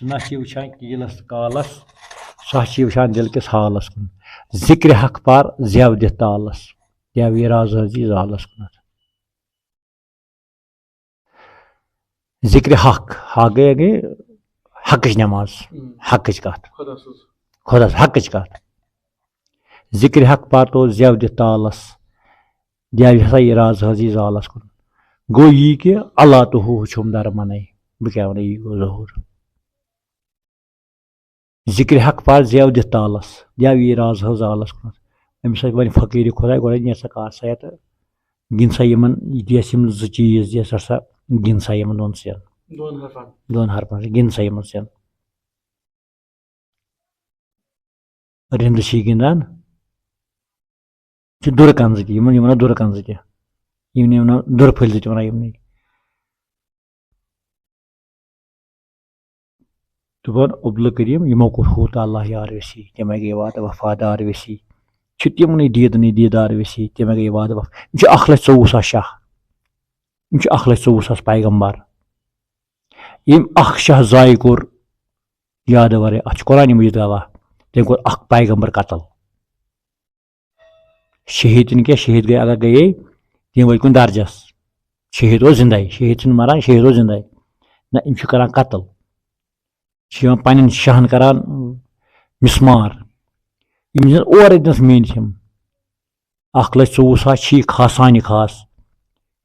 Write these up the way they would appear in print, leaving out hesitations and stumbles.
ना वुचान कीलस कालस सह वुचान दिल किस हालस कुन जिक्र हक पार जेव दित तालस या राज हजी जालस कुन जिक्र हक हक गई हकच नमाज हकच कत खुदा हकच कत जिक्र हक पार तो जेव दित तालस या हसा राज हजी जालस कुन गो यी कि अल्लाह तो हु छुम दर मनै बह क्या वन यी गो जहूर जिक्र हक पार जेव दित तालस या राज हज आलस कुन अमिस वन फकीर खुदा गो नी सा कर सा तो गिन सा दियस जो चीज दियस सा गिन सा दोन सेन दोन हरफन गिन सा सेन रिंद गिंदान दुर कंज वन दुर कंज वन दुर फल वन दुपान अब्दुल करीम यमो कोर हूत अल्लाह यार वसी तमे गई वात वफादार वसी तमन दीदन दीदार वसी तमे गई वात यह 1,24,000 शाह यह 1,24,000 पैगम्बर यम शाह जाय कोर याद वर अत कुरान मजीद गवाह तम कोर पैगम्बर कतल शहीद क्या शहीद गए अगर गए तम वो कुन दर्जस शहीद वो जिंदा शहीद मरान शहीद वो जिंदा ना इन करान कतल पन शाहन करान मिसमार और मीन 1,24,000 खासान खास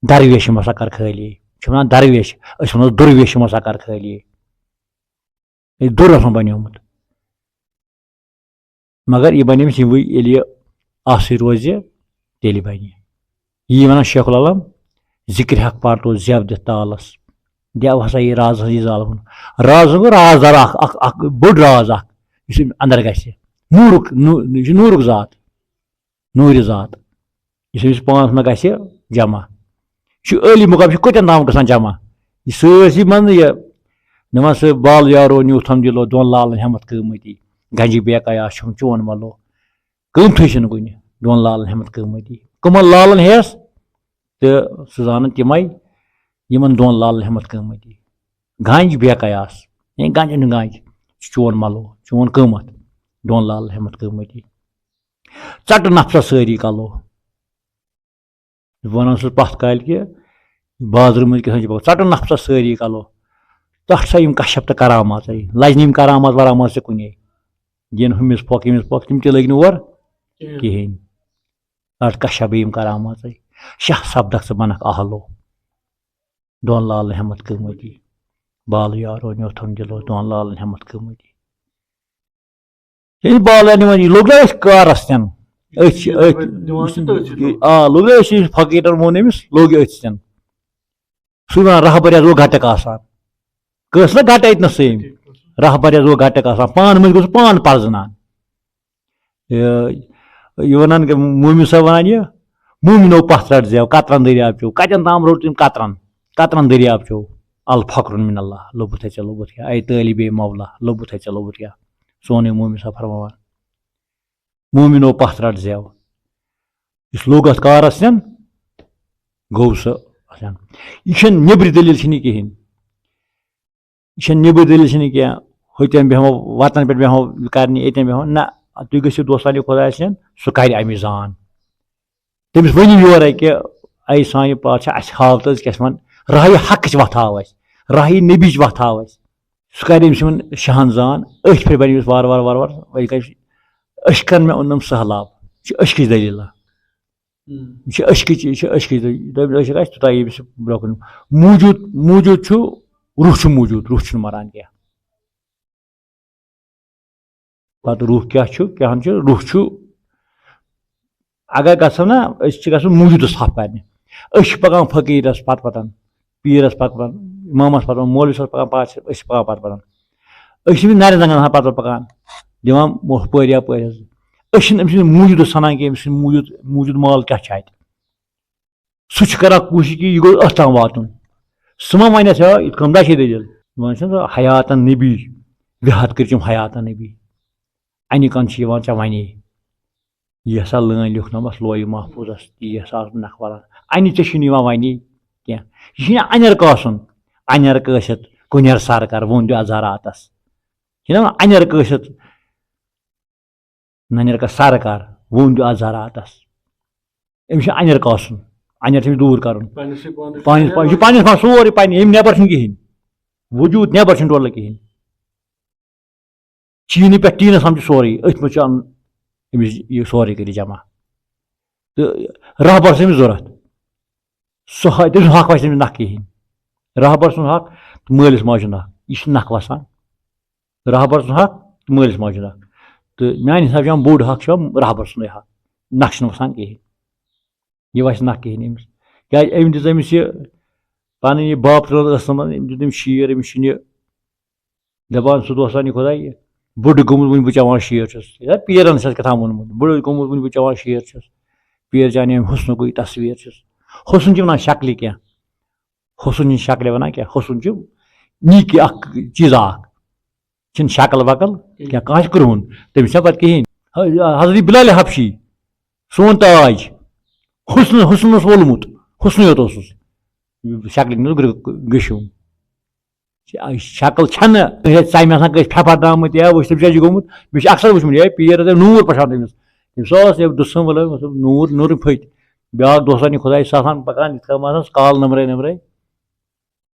दरवेश मसा कर खाली वन दरवेश वो दुर्वेश मसा कर खाली दुर बनोमुत मगर यह बन ये आस रोज तेल बन यी वन शेखुल आलम जिक्र हक पार तो जेव दित तालस देव हसा यह राज हजी जाल राज राजदार बोड़ राज अंदर ग नूरुक जात नूर जात इस पान मे ग जमा अली मुकाम कतन ताम ग जमा यह सी मन यह नमन सह बाल यारो न्यूथम दिलो दोन लालन हमत कमती गंजी बेकाया चोन मलो कमथु कुन दोन लालन हमत कमती कमन लालन हेस तो सह जान तमै यमन दोन लालन हमत कमती गंज बेकायास गंज गंज चोन मलो चोन कमत दोन लालन हमत कमती चट नफसा सारी कलो वन पथ काल कि बाजर मज चट नफसा सारी कलो तथ सा कशप तो करामात लजन करामात वरामात से कुन दिन हमिस फोक तम त लग और कहें अट कशप करामात शाह सपदक स बनक आहलो दोन लाल हमत कमती बाल यारो न्योथम दिलो दोन लाल हमत कमती बाल लोग कारस तन लोग फकीर मोन अमिस लोग तन सह वन रहबरिया वो घटक आसान कस ना घट अत सम रहबरिया वो घटक आसान पान मज गो पान पर्जनान यह वन मोमी सा वन यह मोमिनो पथ रट जेव कतरन दरियाव चो कतन ताम रोट तम कतरन दरियाव चो अल फखरुन मिन अल्लाह लोबुत है ऐ तालिब मौला लोबुत है सोने मोमी सा फरमान मोमिनो पथ रट जेव इस लोगस कारस गो सह यह नब्र दलील कहें यह नब्र दलील क्या हतन बेहमो वतन पे बेहमो कर यतन बेहमो ना तुम गो दोस्तान खुदा सह कर अमि जान तमिस वन योर कि ऐ सान पात हाव तो क्या वन राह हक वथ हाव राह नबी वथ हाव सह कर शहन जान अश पे बन वार वार वार वार अश कर मे ओनम सहलाब अशक दलील अशक ब्रोकन मौजूद मौजूद रूह रूह मरान क्या पत रूह क्या रूह अगर गो ना मौजूद हफ कर पकान फकीरस पत पतन पीरस पत इमामस पत मौलवीस पकान पकान पत पतन नर जंगन पत पकान दिवान पर यपर मौजूद सनान कि मौजूद माल क्या सह कर कोशिश कि यह गो अम वातन सह मा वन कमदा दलील वन हयातन नबी विहत कर हयातन नबी अन कन चे वने यह हसा लन लिखनमस लोय महफूजस ती हसा नखवाला अन चे वने क्या यह owner Kasan owner कसित Kunar sir कर वो अजहरातस ना अनिर कसित ननिर का सरकार वोन आज ज़राअतस अमिस अनिर कासन अनिर दूर कर पान सोरे पान नेबर कहें वजूद नेबर टोटल कहें चीन पे टीनस हम सोरे अथ मे अमिस यह सोरे कर जमा तो रहबर अमिस जरूरत सह तम हक वस नख कहें रहबर सुन हक तो मालिस माजन हक यह नख वसान रहबर सुन हक तो मालिस माजन हक तो मान हिसाब बोड़ हक रहबर सुन हक नख वसान कहें यह वस नख कहें अमिस क्या अम दिस अमिस यह पन यह बाप अम दित शीर अमिस दपान सह दोस्तान खुदा बुढ़ गोमुत वो बचावान शीर पेरन कथा वोनमुत बुढ़ गोमुत वो बचावान शीर पेर जाने हुस्न तस्वीर हुस्न वन शक्ल क्या हुस्न शक्ल वन क्या हुस्न नीक चीज शक्ल वकल क्या कह क्रोन तमिस पे कहें हजरत बिलाल हबशी सोन ताज हुस्न हुस्न वोलमुत हुस्न योत शक्ल गशु शक्ल छन षम आसान फेफर दामुत या वो तमिस गोमुत मे अक्सर वुचमुत पेर नूर पठान तमिस सह दुसम वल नूर नूर फत ब्या दोस्तान खुदा सह पकान काल नमरे नमरे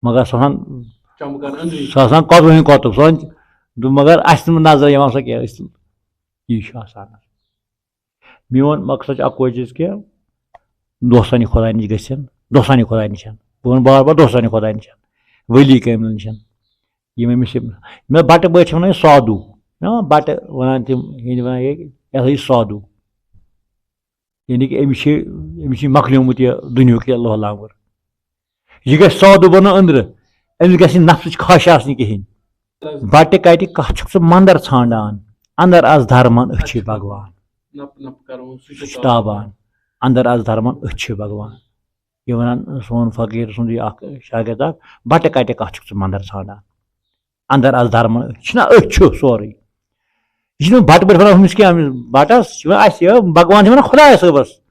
मगर सह कतुन कतुब सह मगर अस नजर सह क्या यह मोन मकसद अको चीज कि दोस्तान खुदा नश गन दोस्तान खुदा नश बह वन बार बार दोस्तान खुदा नश वली Camille नश Yama Amish may but पे वन साधु बट वन तम वन यह साधु यानी कि अमिस मकलियोमुत यह दुनिया के अल्लाह लावर यह ग साधु बन अंदर अमिस ग नफ्स खश कहें बट कत कह मंदर छांडान अंदर आज धर्मन अछ भगवान ताबान अंदर आज धर्मन अछ भगवान यह वन सोन फकीर सुंद शागिर्द बट कत कह मंदर छांडान अंदर आज धर्मन अछ सोरे यह बट पे वन अमिस क्या बटस भगवान वन खुदा सबस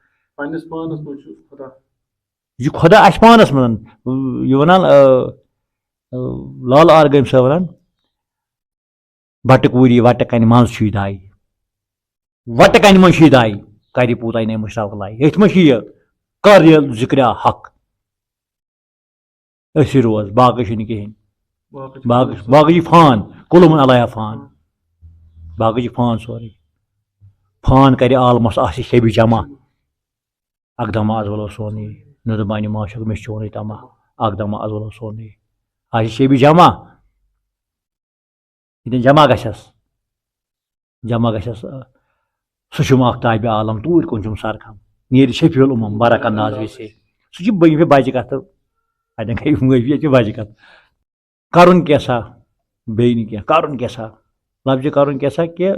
यह खुदा अस पानस मन यह वन लाल आरगम साहब वन बट कूरी वट कन मज दाई वट कन मज दाई कर पूत ने मुश्ताक लाई ये मे कर जिक्र हक असी रोज बाकी कहें बाकी फान कुलुमन अलया फान बाकी फान सोरे फान कर आलमस शबी जमा अकदम आज वलो सोने नदमानी माशक मे चोन तमा अकदम आज वलो सोने आज शबी जमा जमा गस सह ताब आलम तूर कुन सरखम नीर शफील उमम बरक अंदाज वैसे सह बज कत अत गई माफी बज कत कर कैसा बे कर कैसा लफ्ज कर कैसा कि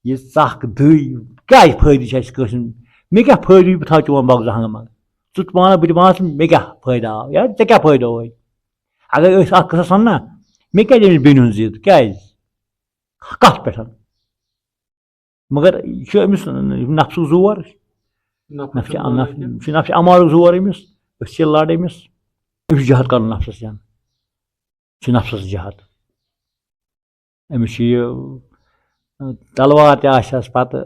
यह चख दई क्या फायदे मे क्या फायदे बह थो चोन बगज हंग मंग च पान बह मे क्या फायदा आव या ऐ क्या फायदा हो अगर कसा सना मे क्या बेन जिद क्या कत पे मगर यह अमिस नफ्स जोर नफ्स अमाल जोर अमिस लड़ अमिस जहद कर नफ्स जान नफ्स जहद अमिस तलवार तस पे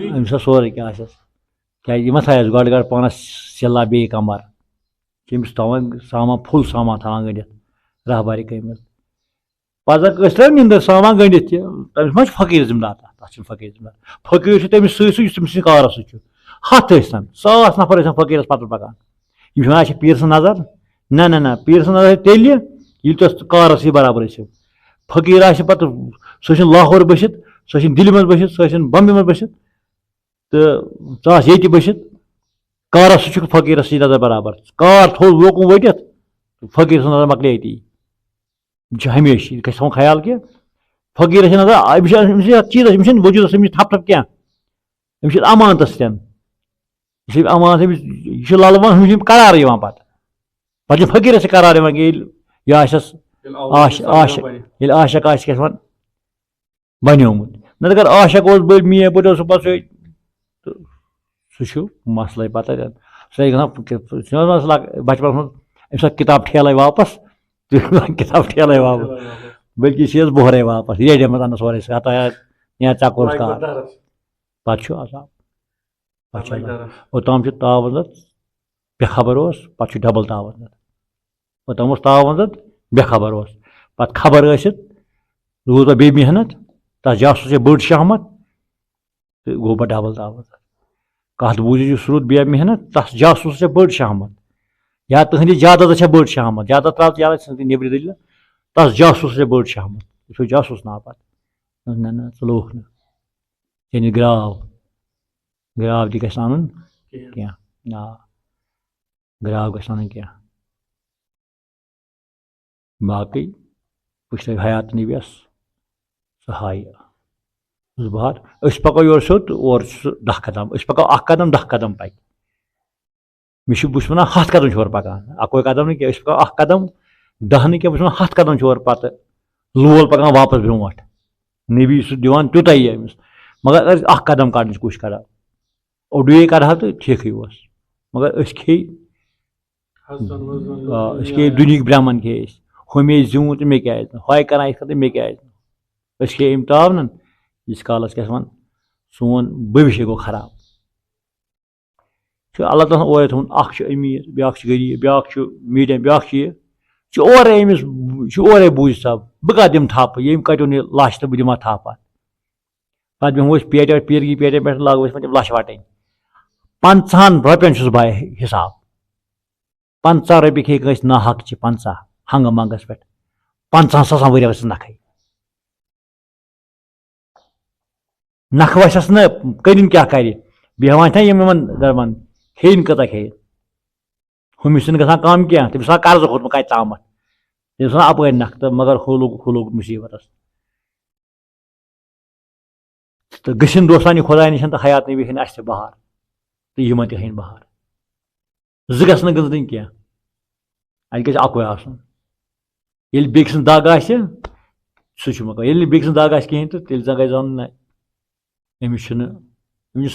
अमिस सोरे क्या क्या थ गड गड पानस सिला बे कमर अमिस थवान सामान फुल सामान थवान गंडित रहबारी कमिल पजर त्रे निंदर सामान गंडित तमिस मा फकीर जिम्मेदार तथा फकीर जिम्मेदार फकीर तमिस सम कार हथ सास नफर फकीरस पत पकान यह पीर सन नजर ना ना ना पीर सन नजर तेल ये कारस बराबर फकीर पे सह लाहौर बसित सह दिल्ली मज बसित सह बम्बे मज बसित तो ये बसित कारस सह फकीर नजर बराबर कार थो लोकूं वटित फकीर सन नजर मकले ये हमेशा यह गो ख्याल कि फकीर नजर अमिस चीज अमिस वजूद अमिस थप थप क्या अमिस अमानत अमानत यह ललवान अमिस करार पे फकीर करार यह आशक क्या बनोमुत न अगर आशक बड़ मे बड़ पे सह मसल पता सह बचपन अम किताब ठेल वापस किताब ठेल वापस बल्कि छस बोहरे वापस रेडियो मत अनस सोरे हता या चकोर का पछु आसाब पछु ओतम छ तावजत बेखबर ओस पछु डबल तावजत ओतम ओस तावजत बेखबर ओस पत खबर ٲसित रोज बे मेहनत तस जासूस बड़ शहमत तो गो डबल तावजत कत बूझ रुद बे मेहनत तस जासूस बड़ शहमत या तुहंदि ज्यादा बड़ शहमत ज्यादा त्राव या नेबर दिल तस जासूस बड़ शहमत सो जासूस ना पत न लोक न चेन ग्राव ग्राव तह गन अन क्या ग्राव गन अन क्या बाकी वुच हयात नबियस सह हाय बात पको योर सोत और 10 कदम पको 1 कदम 10 कदम पक बस वन 7 कदम छोर पकान अकोई कदम नहीं पको 1 कदम 10 नहीं क्या 7 कदम छोर पत लोल पकान वापस ब्रोट नबी सह दिवान तुताई अमिस मगर 1 कदम कड़न कोशिश कर ओडुए कर तो ठीक मगर खे दुनिया ब्राह्मण खे हमे जूं तो मे क्या हाय करान तो मे क्या खे अम तावन इस कालस क्या वन सोन भविष्य गो खराब अल्लाह ताला ओर थोन अमीर ब्या गरीब ब्या मीडियम ब्या ओर अमिस ओरे बूझ सब बह कत दिम थप ये कटो लच तो बह दिमा थप पे बेहमो पेटे पीरगी पेटे पे लागो तम लच वटन 50 रुपयन बह हिसाब 50 रुपये खे कस ना हक 50 हंग मंगस पे 50 सासान वरियस नख नख वसस न करिन क्या कर बेहान था यमन दरमन खेन कत खे हमिस गसान कम क्या तमिस कर्ज खोतम कत ताम तमिस अप नख तो मगर हुलोग मुसीबत तो गसिन दोस्तान खुदा निश तो हयात नबी हन अस बहार तो यम तहन बहार ज गन गंदन क्या अत गो अकुए आसन ये बेक सद दग आ सह मका ये बेक सद दग आ कहें तो तेल गई जान ना अमिस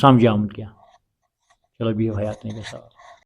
समझ आमुत क्या चलो बिहु हयात नबी साथ।